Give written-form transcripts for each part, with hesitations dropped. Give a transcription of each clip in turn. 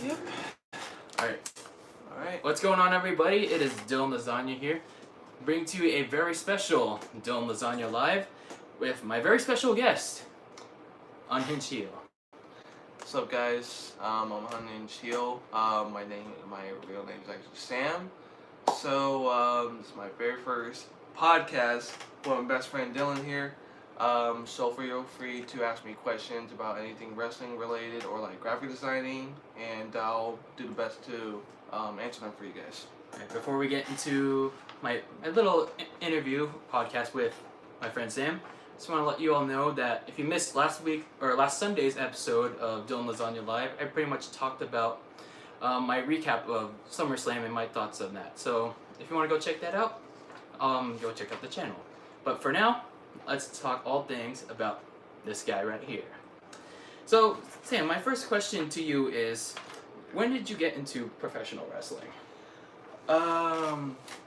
Yep. Alright. What's going on, everybody? It is DylanLasagna here, bringing to you a very special DylanLasagna Live with my very special guest, UnhingedHeel. What's up, guys? I'm UnhingedHeel. My real name is actually Sam. So this is my very first podcast with my best friend Dylan here. So feel free to ask me questions about anything wrestling related or like graphic designing, and I'll do the best to answer them for you guys. Right, before we get into my little interview podcast with my friend Sam, I just want to let you all know that if you missed last Sunday's episode of DylanLasagna Live, I pretty much talked about my recap of SummerSlam and my thoughts on that. So if you want to go check that out, go check out the channel. But for now, let's talk all things about this guy right here. So, Sam, my first question to you is, when did you get into professional wrestling?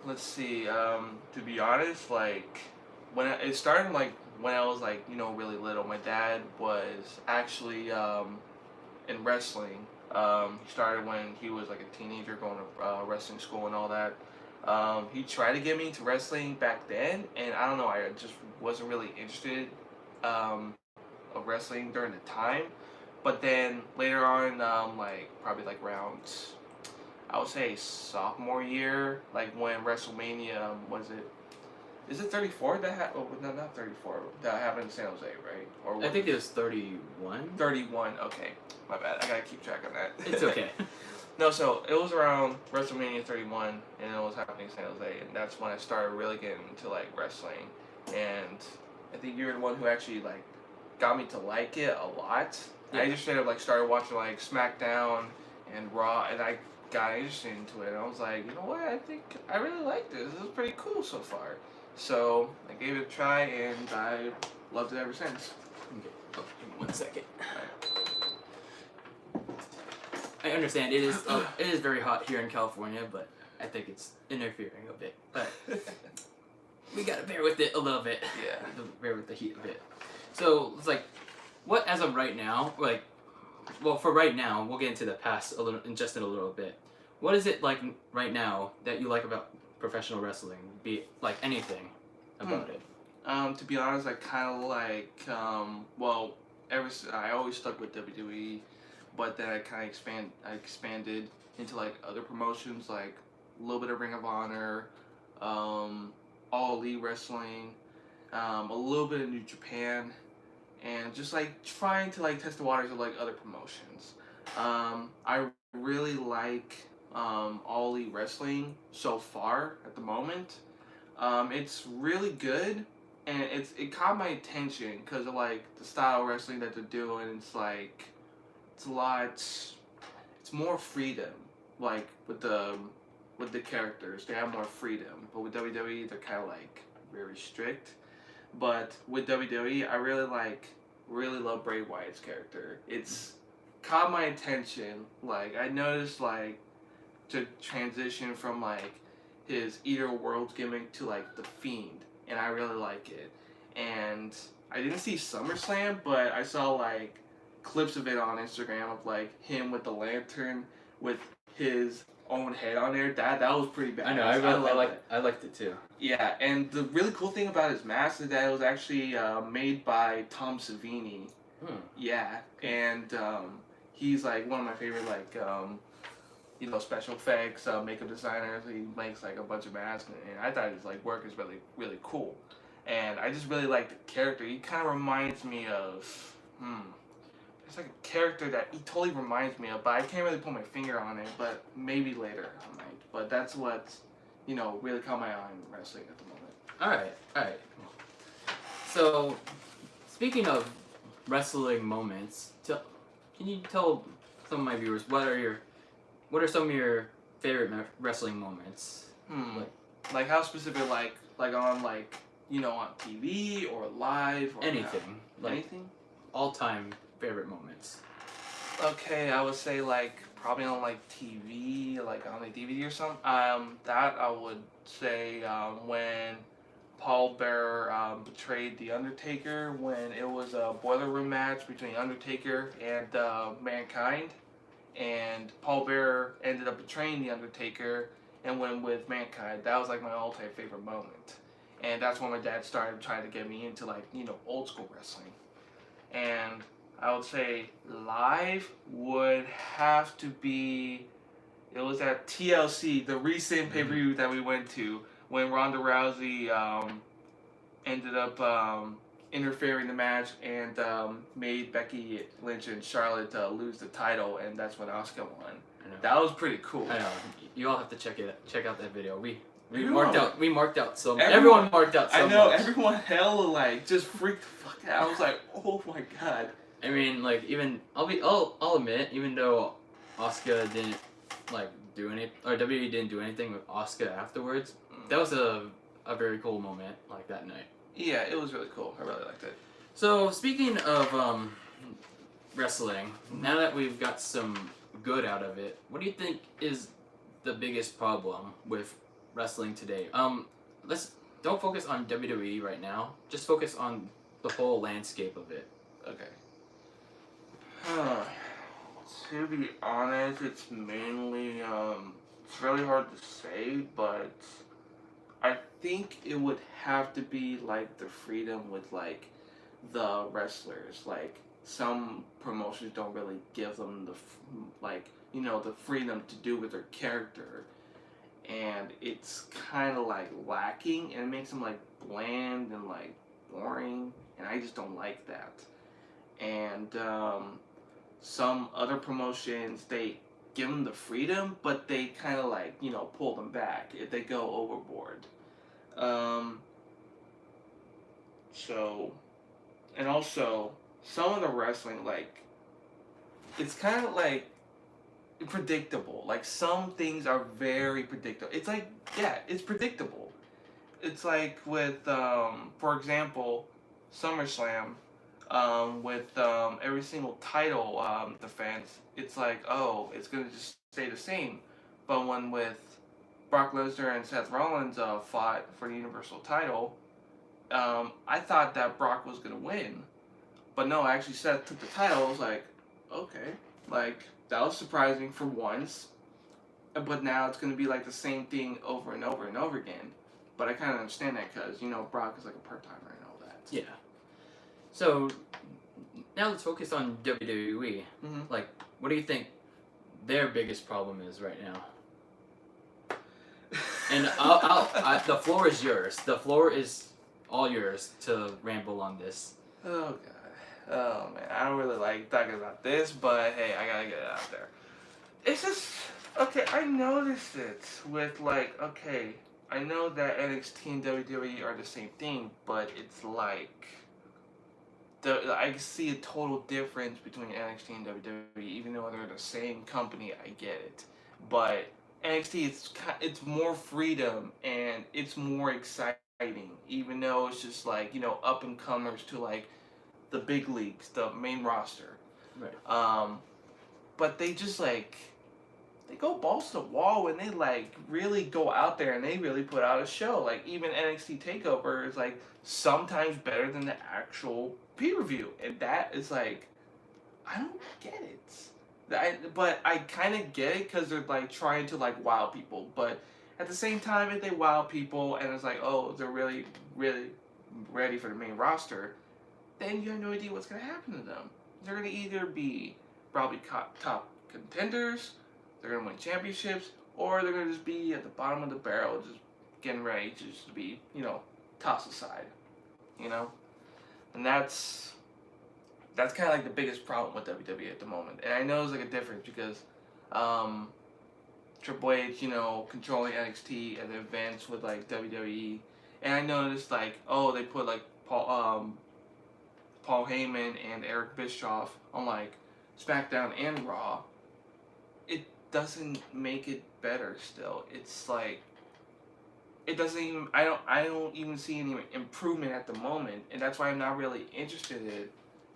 Let's see. To be honest, like it started when I was really little. My dad was actually in wrestling. He started when he was like a teenager, going to wrestling school and all that. He tried to get me into wrestling back then, and I don't know, I just wasn't really interested of wrestling during the time. But then later on, probably around, I would say sophomore year, like when WrestleMania, is it 34 that happened? Oh, no, not 34. That happened in San Jose, right? Or I think it was 31. 31, okay. My bad. I gotta keep track of that. It's okay. No, so it was around WrestleMania 31, and it was happening in San Jose, and that's when I started really getting into wrestling. And I think you're the one who actually got me to like it a lot. Yeah. I just straight up started watching SmackDown and Raw, and I got interested into it. And I was like, you know what? I think I really like this. This is pretty cool so far. So I gave it a try, and I loved it ever since. Okay. Oh, give me 1 second. I understand it is very hot here in California, but I think it's interfering a bit. But we gotta bear with it a little bit. Yeah. Bear with the heat a bit. So it's what as of right now, for right now, we'll get into the past in a little bit. What is it like right now that you like about professional wrestling? Be it anything about it. To be honest, I kind of I always stuck with WWE. But then I kind of expanded into other promotions, like a little bit of Ring of Honor, All Elite Wrestling, a little bit of New Japan, and just trying to test the waters of other promotions. I really like All Elite Wrestling so far at the moment. It's really good, and it caught my attention because of the style of wrestling that they're doing. It's more freedom, with the characters, they have more freedom. But with WWE, they're kind of very strict. But with WWE, I really love Bray Wyatt's character. It's caught my attention. I noticed to transition from his Eater Worlds gimmick to the Fiend, and I really like it. And I didn't see SummerSlam, but I saw clips of it on Instagram of him with the lantern with his own head on there. That was pretty bad. I know. I liked it too. Yeah, and the really cool thing about his mask is that it was actually made by Tom Savini. Yeah, and he's one of my favorite special effects makeup designers. He makes a bunch of masks, and I thought his work is really really cool. And I just really like the character. He kind of reminds me of it's a character that he totally reminds me of, but I can't really put my finger on it, but maybe later I might. But that's what, really caught my eye in wrestling at the moment. Alright. So, speaking of wrestling moments, can you tell some of my viewers what are some of your favorite wrestling moments? How specific, on on TV or live or anything. Anything? All-time favorite moments. Okay, I would say probably on TV, on a DVD or something. That I would say when Paul Bearer betrayed the Undertaker, when it was a boiler room match between Undertaker and Mankind, and Paul Bearer ended up betraying the Undertaker and went with Mankind. That was like my all-time favorite moment, and that's when my dad started trying to get me into like old school wrestling. And I would say live would have to be. It was at TLC, the recent pay-per-view that we went to, when Ronda Rousey ended up interfering in the match and made Becky Lynch and Charlotte lose the title, and that's when Asuka won. That was pretty cool. I know. You all have to check out that video. We Everyone- marked out so much. everyone- Everyone marked out so much. I know, everyone hella like just freaked the fuck out. I was like, oh my god. I mean, like, even I'll admit, even though Asuka didn't like do any, or WWE didn't do anything with Asuka afterwards, that was a very cool moment like that night. Yeah, it was really cool. I really liked it. So speaking of wrestling, now that we've got some good out of it, what do you think is the biggest problem with wrestling today? Let's don't focus on WWE right now. Just focus on the whole landscape of it. Okay. To be honest, it's mainly it's really hard to say, but I think it would have to be like the freedom with like the wrestlers. Like some promotions don't really give them the the freedom to do with their character, and it's kind of like lacking, and it makes them like bland and like boring, and I just don't like that. And some other promotions, they give them the freedom, but they kind of like pull them back if they go overboard. So, and also some of the wrestling, like, it's kind of like predictable. Like some things are very predictable. It's like, yeah, it's predictable. It's like with for example, SummerSlam. With every single title defense, it's like, oh, it's gonna just stay the same. But when with Brock Lesnar and Seth Rollins fought for the Universal title, I thought that Brock was gonna win, but no, actually Seth took the title. I was like, okay, like that was surprising for once, but now it's gonna be like the same thing over and over and over again. But I kind of understand that because Brock is like a part timer and all that. Yeah. So now let's focus on WWE. Mm-hmm. Like, what do you think their biggest problem is right now? And the floor is yours. The floor is all yours to ramble on this. Oh god. Oh man, I don't really like talking about this, but hey, I gotta get it out there. It's just okay. I noticed it with like I know that NXT and WWE are the same thing, but it's like. I see a total difference between NXT and WWE, even though they're the same company. I get it, but NXT it's more freedom and it's more exciting, even though it's just like up and comers to like the big leagues, the main roster. Right. But they just like they go balls to the wall when they like really go out there and they really put out a show. Like even NXT Takeover is like sometimes better than the actual pay-per-view, and that is like I don't get it. But I kind of get it because they're like trying to like wow people, but at the same time, if they wow people and it's like, oh, they're really ready for the main roster, then you have no idea what's gonna happen to them. They're gonna either be probably top contenders, they're gonna win championships, or they're gonna just be at the bottom of the barrel, just getting ready to just be tossed aside, and that's kind of like the biggest problem with WWE at the moment. And I know it's like a difference because Triple H, controlling NXT at the events with like WWE, and I noticed like they put like Paul Heyman and Eric Bischoff on like SmackDown and Raw. It doesn't make it better. Still, it's like it doesn't even. I don't even see any improvement at the moment, and that's why I'm not really interested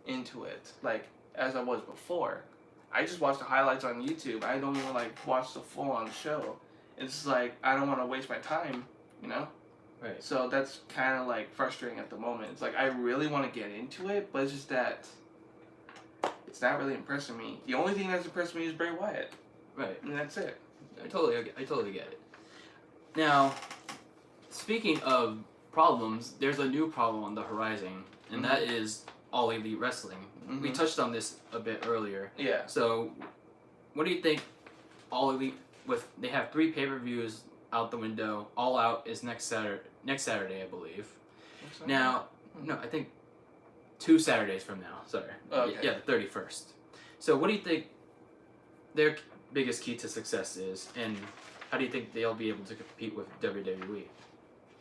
into it like as I was before. I just watch the highlights on YouTube. I don't even like watch the full on show. It's like I don't want to waste my time, Right. So that's kind of like frustrating at the moment. It's like I really want to get into it, but it's just that it's not really impressing me. The only thing that's impressing me is Bray Wyatt, Right. and that's it. I totally get it. Now, speaking of problems, there's a new problem on the horizon, and that is All Elite Wrestling. We touched on this a bit earlier. Yeah. So, what do you think? All Elite they have 3 pay-per-views out the window. All Out is next Saturday, I believe. Now, no, I think 2 Saturdays from now. Sorry. Okay. Yeah, the 31st. So, what do you think their biggest key to success is, and how do you think they'll be able to compete with WWE?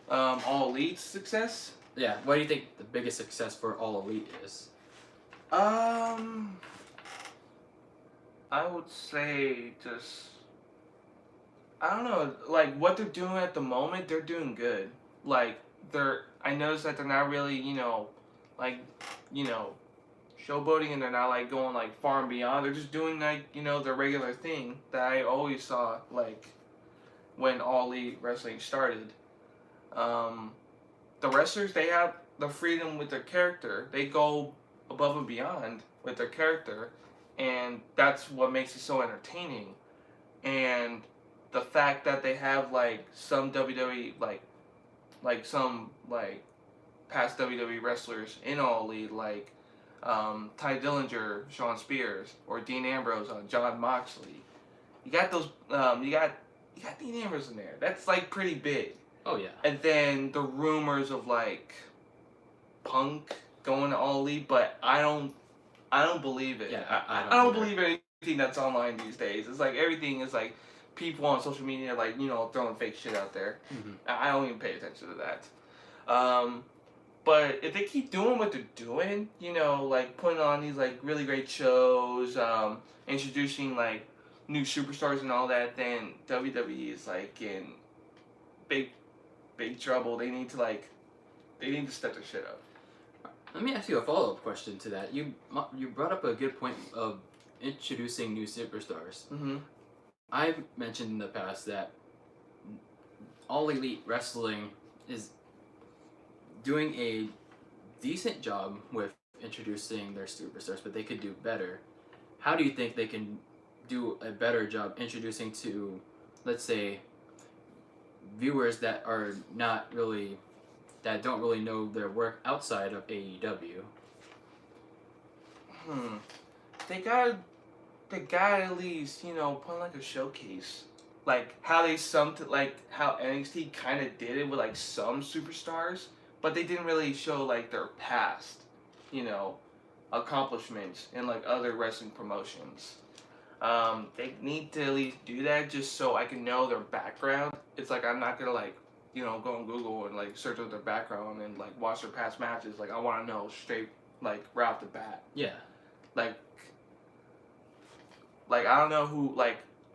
All Elite success? Yeah, what do you think the biggest success for All Elite is? I would say just, I don't know, like what they're doing at the moment, they're doing good. Like I noticed that they're not really, like, showboating, and they're not like going like far and beyond. They're just doing like, the regular thing that I always saw like when All Elite Wrestling started. The wrestlers, they have the freedom with their character. They go above and beyond with their character, and that's what makes it so entertaining. And the fact that they have like some WWE like some like past WWE wrestlers in All Elite, like Ty Dillinger, Sean Spears, or Dean Ambrose, John Moxley. You got those. You got Dean Ambrose in there. That's like pretty big. Oh yeah. And then the rumors of like Punk going to All Elite, but I don't believe it. Yeah, I don't believe anything that's online these days. It's like everything is like people on social media like throwing fake shit out there. Mm-hmm. I don't even pay attention to that. But if they keep doing what they're doing, like putting on these like really great shows, introducing like new superstars and all that, then WWE is like in big trouble. They need to step their shit up. Let me ask you a follow-up question to that. You brought up a good point of introducing new superstars. Mm-hmm. I've mentioned in the past that All Elite Wrestling is doing a decent job with introducing their superstars, but they could do better. How do you think they can do a better job introducing to, let's say, viewers that don't really know their work outside of AEW? They got at least put like a showcase, like how how NXT kind of did it with like some superstars, but they didn't really show like their past, accomplishments in like other wrestling promotions. They need to at least do that just so I can know their background. It's like I'm not gonna like go on Google and like search up their background and like watch their past matches. Like I want to know straight like right off the bat. Yeah. Like I don't know who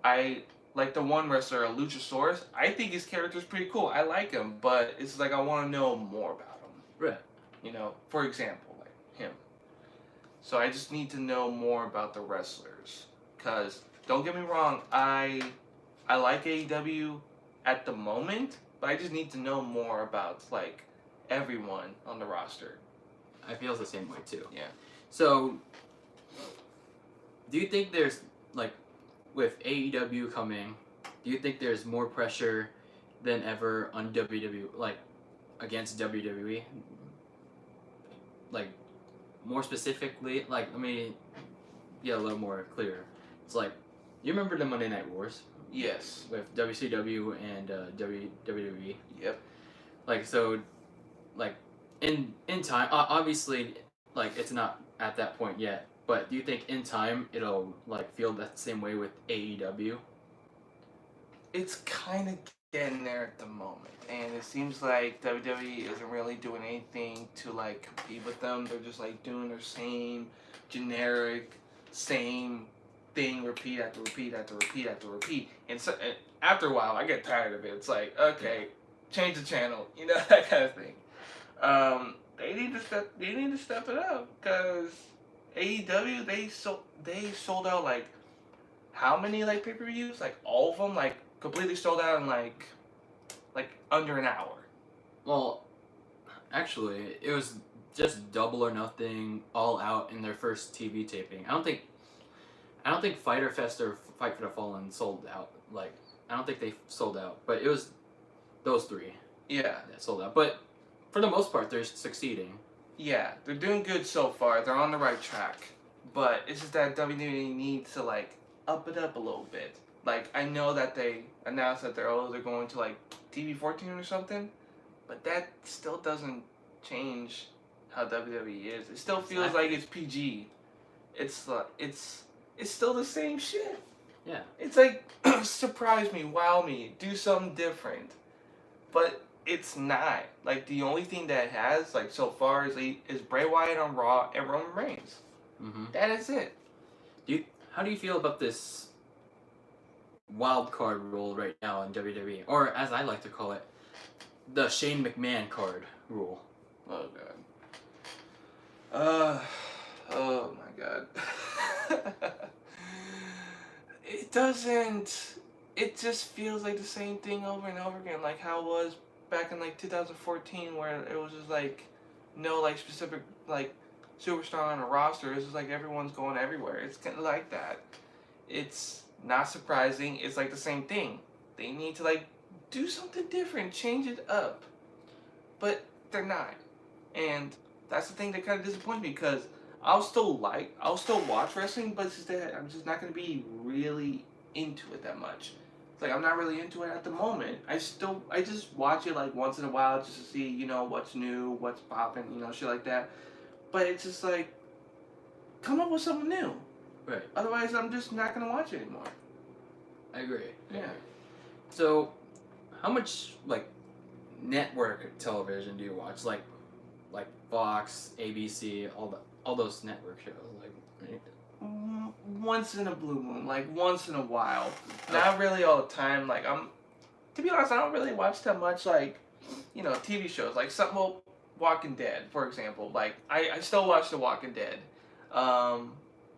I like the one wrestler, Luchasaurus. I think his character's pretty cool. I like him, but it's like I want to know more about him. Right. For example, like him. So I just need to know more about the wrestlers. Cause don't get me wrong, I like AEW at the moment, but I just need to know more about like everyone on the roster. I feel the same way too. Yeah. So, do you think there's like with AEW coming, do you think there's more pressure than ever on WWE, like against WWE? Like more specifically, like let me get a little more clear. It's like, you remember the Monday Night Wars? Yes. With WCW and WWE. Yep. Like so, like in time, obviously, like it's not at that point yet. But do you think in time it'll like feel that same way with AEW? It's kind of getting there at the moment, and it seems like WWE isn't really doing anything to like compete with them. They're just like doing their same generic, same thing, repeat after repeat after repeat after repeat. And so and after a while, I get tired of it. It's like, okay, change the channel, that kind of thing. They need to step it up because AEW they sold out like how many like pay-per-views? Like all of them, like completely sold out in like under an hour. Well, actually, it was just Double or Nothing, All Out in their first TV taping. I don't think Fighter Fest or Fight for the Fallen sold out. Like, I don't think they sold out, but it was those three Yeah. that sold out. But for the most part, they're succeeding. Yeah, they're doing good so far. They're on the right track. But it's just that WWE needs to, like, up it up a little bit. Like, I know that they announced that they're going to, like, TV 14 or something, but that still doesn't change how WWE is. It still feels like it's PG. It's still the same shit. Yeah. It's like, surprise me, wow me, do something different. But it's not. Like, the only thing that it has, like, so far is Bray Wyatt on Raw and Roman Reigns. Mm-hmm. That is it. How do you feel about this wild card rule right now in WWE? Or, as I like to call it, the Shane McMahon card rule. Oh, God. Oh, my God. It just feels like the same thing over and over again, like how it was back in, like, 2014, where it was just, like, no, like, specific, like, superstar on a roster. It's just like everyone's going everywhere. It's kind of like that. It's not surprising. It's like the same thing. They need to, like, do something different, change it up. But they're not. And that's the thing that kind of disappoints me, because I'll still watch wrestling, but it's just that I'm just not going to be really into it that much. It's like I'm not really into it at the moment. I just watch it, like, once in a while just to see, you know, what's new, what's popping, you know, shit like that. But it's just like, come up with something new. Right. Otherwise, I'm just not going to watch it anymore. I agree. Yeah. So, how much, like, network television do you watch? Like Fox, ABC, all those network shows, like, right? Once in a blue moon, like once in a while. Not really all the time. Like, to be honest, I don't really watch that much, like, you know, TV shows. Like, Walking Dead, for example. Like, I still watch The Walking Dead. I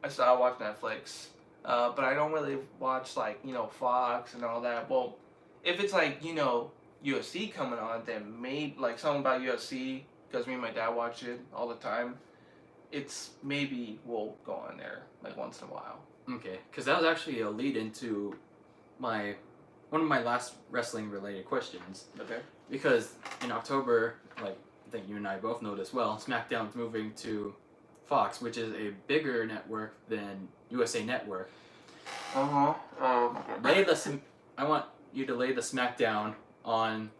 watch Netflix. But I don't really watch, like, you know, Fox and all that. Well, if it's, like, you know, UFC coming on, then maybe, like, something about UFC, because me and my dad watch it all the time, it's maybe we'll go on there, like, once in a while. Okay, because that was actually a lead into one of my last wrestling related questions. Okay. Because in October, like, I think you and I both know this well, SmackDown's moving to Fox, which is a bigger network than USA Network. Uh-huh. I want you to lay the SmackDown on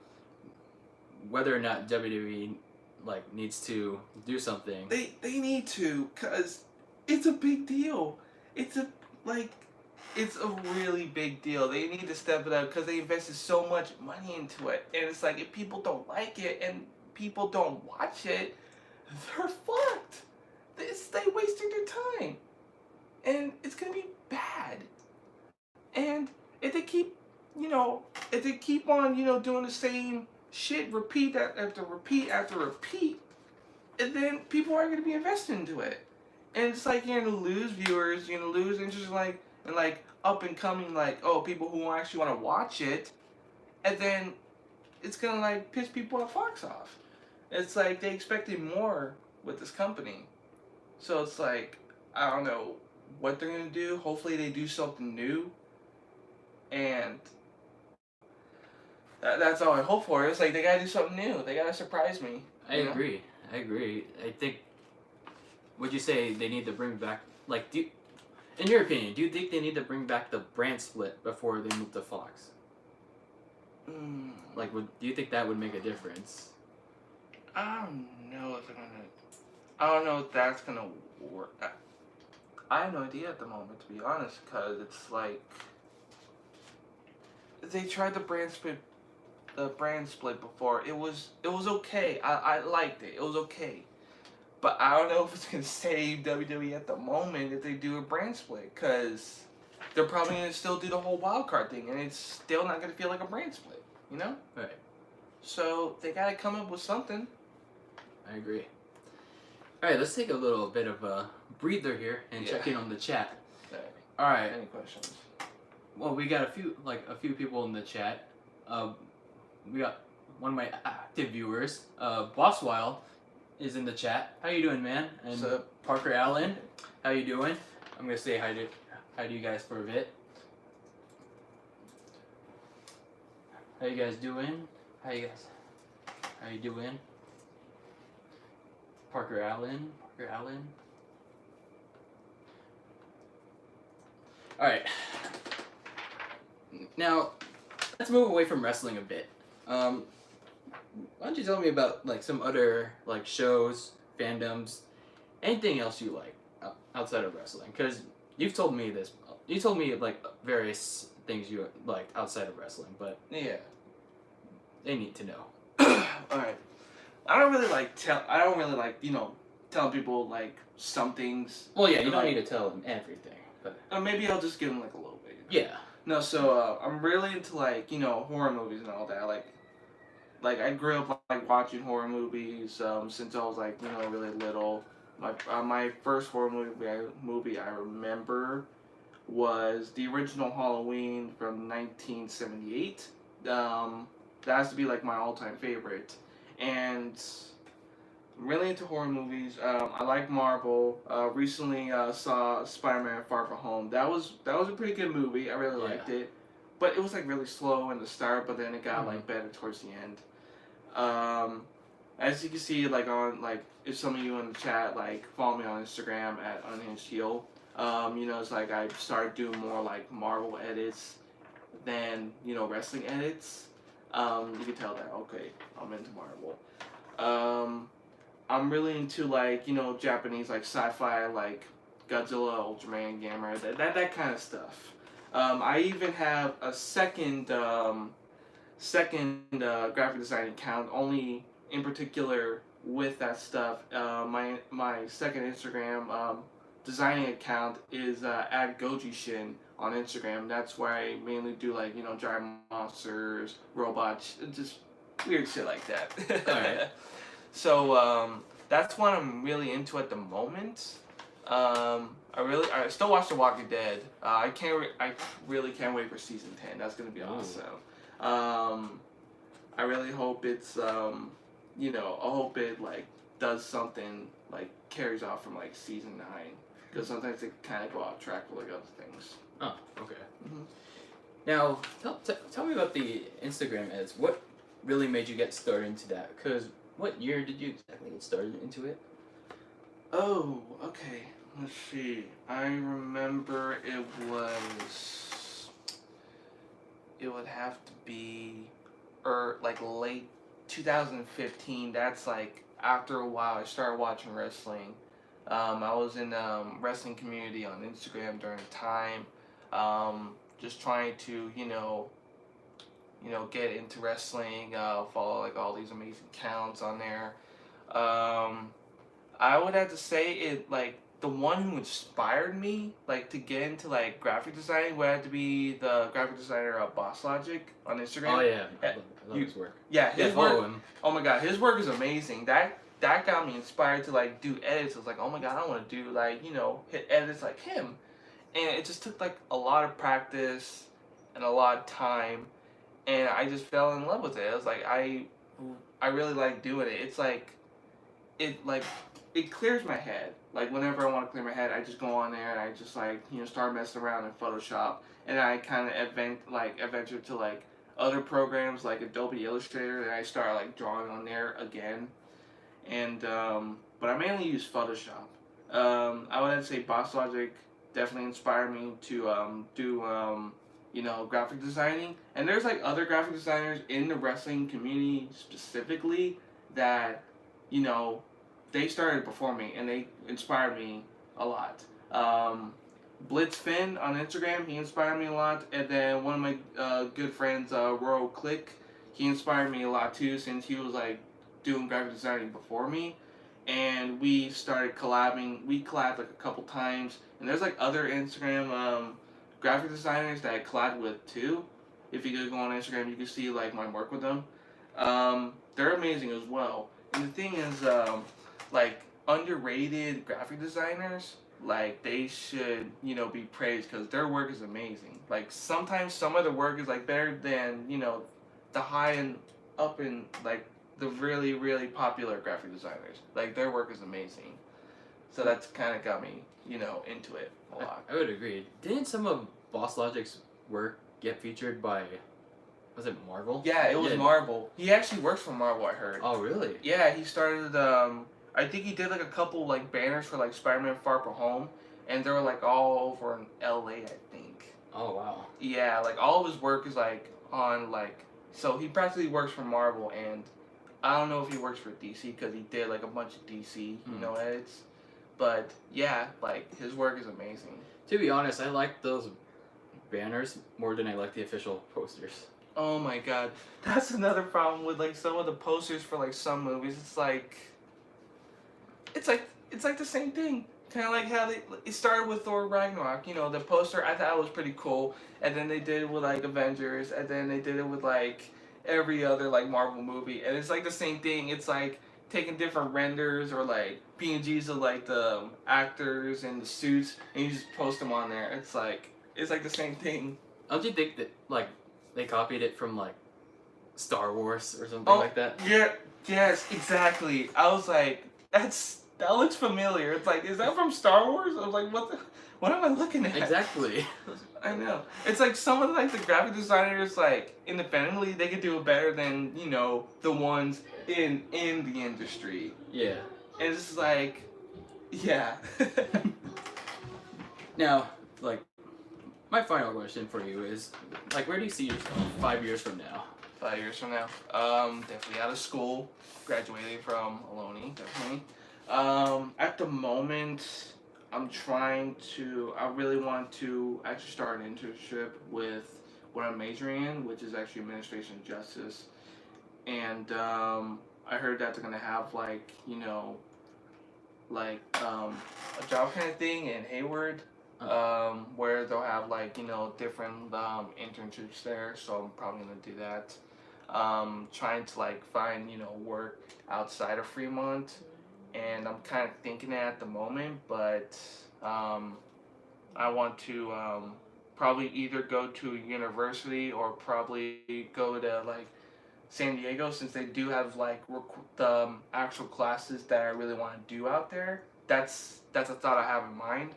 whether or not WWE, like, needs to do something. They need to, because it's a big deal. It's a really big deal. They need to step it up because they invested so much money into it. And it's like, if people don't like it and people don't watch it, they're fucked. They wasted their time. And it's going to be bad. And if they keep on, you know, doing the same shit, repeat after repeat after repeat, and then people aren't going to be invested into it. And it's like you're going to lose viewers, you're going to lose interest, like, and, like, up and coming, like, oh, people who actually want to watch it, and then it's going to, like, piss people at Fox off. It's like they expected more with this company. So it's like, I don't know what they're going to do. Hopefully they do something new. And that's all I hope for. It's like they gotta do something new. They gotta surprise me. I agree. I think. Would you say they need to bring back, like, in your opinion, do you think they need to bring back the brand split before they move to Fox? Like, do you think that would make a difference? I don't know if that's gonna work. I have no idea at the moment, to be honest, because it's like they tried the brand split before. It was okay. I liked it. It was okay. But I don't know if it's going to save WWE at the moment if they do a brand split, because they're probably going to still do the whole wildcard thing, and it's still not going to feel like a brand split, you know? Right. So they got to come up with something. I agree. All right, let's take a little bit of a breather here and check in on the chat. All right. Any questions? Well, we got a few people in the chat. We got one of my active viewers, Bosswild. is in the chat. How you doing, man? And What's up? Parker Allen, how you doing? I'm gonna say hi to you guys for a bit. How you guys doing? How you doing? Parker Allen. All right. Now, let's move away from wrestling a bit. Why don't you tell me about like some other like shows, fandoms, anything else you like outside of wrestling? Because you've told me this. You told me like various things you liked outside of wrestling, but Yeah. they need to know. All right. I don't really like telling people like some things. Well, yeah, you don't like, need to tell them everything, but maybe I'll just give them like a little bit. yeah. No, so I'm really into like horror movies and all that. Like I grew up like watching horror movies since I was like really little. My first horror movie I remember was the original Halloween from 1978. That has to be like my all-time favorite, and I'm really into horror movies. I like Marvel. Recently saw Spider-Man: Far From Home. That was a pretty good movie. I really liked it, but it was like really slow in the start, but then it got like better towards the end. As you can see, like on like if some of you in the chat like follow me on Instagram at UnhingedHeel, it's like I started doing more like Marvel edits than wrestling edits. You can tell that okay, I'm into Marvel. I'm really into like Japanese like sci-fi like Godzilla, Ultraman, Gamera, that kind of stuff. I even have a second graphic design account only in particular with that stuff. My second Instagram designing account is at Goji Shin on Instagram. That's where I mainly do like giant monsters, robots, just weird shit like that. Alright. So that's what I'm really into at the moment. I still watch The Walking Dead. I really can't wait for season 10. That's gonna be awesome. I really hope it's I hope it like does something like carries off from like season 9, because sometimes they kind of go off track with like other things. Oh, okay. Mm-hmm. Now, tell me about the Instagram ads. What really made you get started into that? Because what year did you exactly get started into it? Oh, okay. Let's see. I remember it would have to be like late 2015. That's like after a while I started watching wrestling. I was in wrestling community on Instagram during the time. Just trying to get into wrestling, follow like all these amazing accounts on there. I would have to say it like the one who inspired me like to get into like graphic design would have to be the graphic designer of Boss Logic on Instagram. Oh yeah, I love his work. Yeah, his follow work. him. Oh my god, his work is amazing. That got me inspired to like do edits. I was like, oh my god, I want to do like hit edits like him, and it just took like a lot of practice and a lot of time, and I just fell in love with it. I was like, I really like doing it. It's like it clears my head. Like whenever I want to clear my head, I just go on there and I just like start messing around in Photoshop, and I kind of adventure to like other programs like Adobe Illustrator, and I start like drawing on there again. And but I mainly use Photoshop. I would have to say Boss Logic definitely inspired me to do graphic designing. And there's like other graphic designers in the wrestling community specifically that they started before me and they inspired me a lot. Blitz Finn on Instagram, he inspired me a lot. And then one of my good friends, Royal Click, he inspired me a lot too, since he was like doing graphic designing before me. And we started collabing. We collabed like a couple times. And there's like other Instagram graphic designers that I collabed with too. If you could go on Instagram, you can see like my work with them. They're amazing as well. And the thing is, like underrated graphic designers, like they should be praised because their work is amazing. Like sometimes some of the work is like better than the high and up and like the really, really popular graphic designers. Like, their work is amazing. So that's kind of got me, into it a lot. I would agree. Didn't some of Boss Logic's work get featured by, was it Marvel? Yeah, it was Marvel. He actually works for Marvel, I heard. Oh, really? Yeah, he started, I think he did, like, a couple, like, banners for, like, Spider-Man Far From Home, and they were, like, all over in LA, I think. Oh, wow. Yeah, like, all of his work is, like, on, like, so he practically works for Marvel, and I don't know if he works for DC, because he did, like, a bunch of DC, edits. But, yeah, like, his work is amazing. To be honest, I like those banners more than I like the official posters. Oh my god. That's another problem with, like, some of the posters for, like, some movies. It's like the same thing. Kind of like how it started with Thor Ragnarok. The poster I thought was pretty cool, and then they did it with, like, Avengers, and then they did it with, like, every other, like, Marvel movie, and it's like the same thing. It's like taking different renders or, like, PNGs of, like, the actors and the suits, and you just post them on there. It's like the same thing. Don't you think that, like, they copied it from, like, Star Wars or something like that? Yeah, yes, exactly. I was like, that looks familiar. It's like, is that from Star Wars? I was like, what am I looking at? Exactly. I know. It's like some of, like, the graphic designers, like, independently, they could do it better than, the ones in the industry. Yeah. And it's just like, yeah. Now, like, my final question for you is, like, where do you see yourself 5 years from now? 5 years from now, definitely out of school, graduating from Ohlone, definitely. At the moment, I really want to actually start an internship with what I'm majoring in, which is actually administration and justice. And I heard that they're gonna have, like, a job kind of thing in Hayward, where they'll have, like, different internships there. So I'm probably gonna do that. Trying to, like, find work outside of Fremont, and I'm kind of thinking that at the moment, but I want to probably either go to a university or probably go to, like, San Diego, since they do have, like, the actual classes that I really want to do out there. That's a thought I have in mind.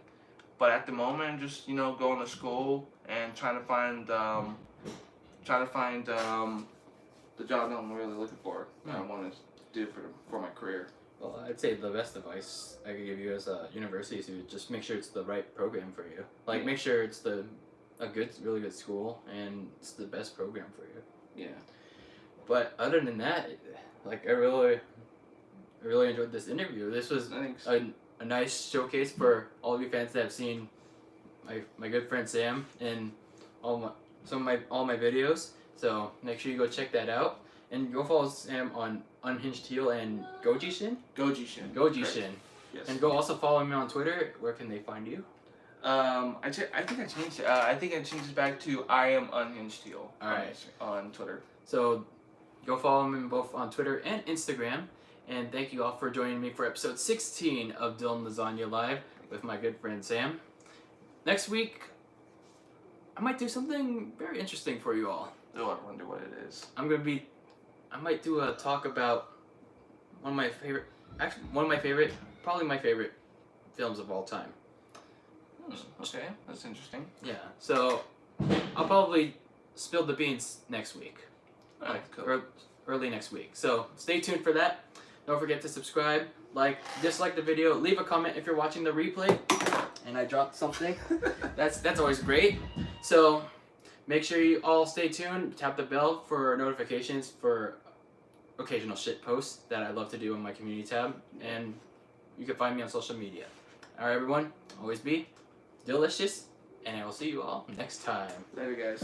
But at the moment, just going to school and trying to find the job that I'm really looking for. That I want to do for my career. Well, I'd say the best advice I could give you as a university is to just make sure it's the right program for you. Like, make sure it's really good school, and it's the best program for you. Yeah. But other than that, like, I really enjoyed this interview. This was a nice showcase for all of you fans that have seen my good friend Sam in all my videos. So make sure you go check that out, and go follow Sam on UnhingedHeel and Gojishin. Gojishin. Yes. And go also follow me on Twitter. Where can they find you? I think I changed it. I think I changed it back to I am UnhingedHeel. On Twitter. So go follow me both on Twitter and Instagram. And thank you all for joining me for episode 16 of DylanLasagna Live with my good friend Sam. Next week, I might do something very interesting for you all. Oh, I wonder what it is. I might do a talk about probably my favorite films of all time. Okay, that's interesting. Yeah, so I'll probably spill the beans next week. Alright, cool. Early next week. So stay tuned for that. Don't forget to subscribe, dislike the video, leave a comment if you're watching the replay. And I dropped something. That's always great. So make sure you all stay tuned. Tap the bell for notifications for occasional shit posts that I love to do on my community tab. And you can find me on social media. Alright, everyone. Always be delicious. And I will see you all next time. Later, guys.